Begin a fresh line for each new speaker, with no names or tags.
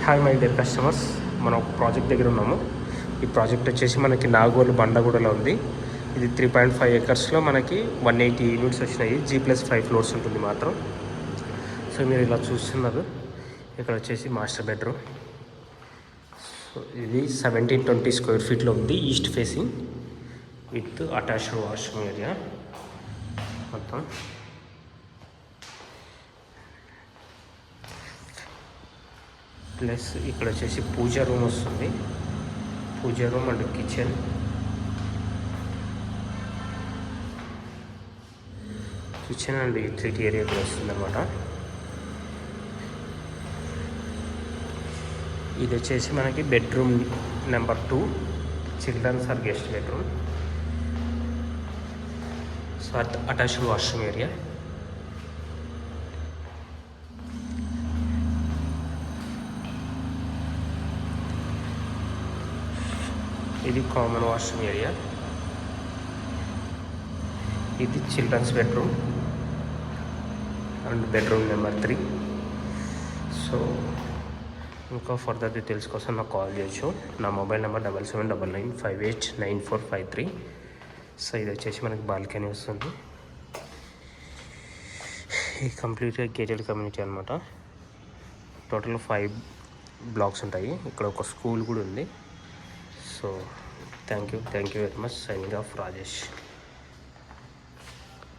Hi my dear customers, మనం ఒక project దగ్గర ఉన్నాము. ఈ ప్రాజెక్ట్ వచ్చేసి మనకి నాగోల్ బండగూడలో ఉంది. ఇది 3.5 ఏకర్స్లో మనకి 180 యూనిట్స్ వచ్చినాయి. G+5 ఫ్లోర్స్ ఉంటుంది మాత్రం. సో మీరు ఇలా చూస్తున్నారు, ఇక్కడ వచ్చేసి మాస్టర్ బెడ్రూమ్. సో ఇది 1720 స్క్వేర్ ఫీట్లో ఉంది, east facing with attached washroom area మొత్తం. ప్లస్ ఇక్కడ వచ్చేసి పూజా రూమ్ వస్తుంది, puja room and kitchen. Kitchen and utility area కూడా వస్తుంది అన్నమాట. ఇది వచ్చేసి మనకి bedroom number 2, children's or guest bedroom. So attached washroom area. ఇది కామన్ వాష్రూమ్ ఏరియా. ఇది children's bedroom and bedroom number 3. So ఇంకా ఫర్దర్ డీటెయిల్స్ కోసం నాకు కాల్ చేయొచ్చు. నా మొబైల్ నెంబర్ 7799589453. సో ఇది వచ్చేసి మనకి బాల్కనీ వస్తుంది. ఈ కంప్లీట్గా గేటెడ్ కమ్యూనిటీ అనమాట. టోటల్ 5 బ్లాక్స్ ఉంటాయి. ఇక్కడ ఒక స్కూల్ కూడా ఉంది. So thank you very much. Signing off Rajesh.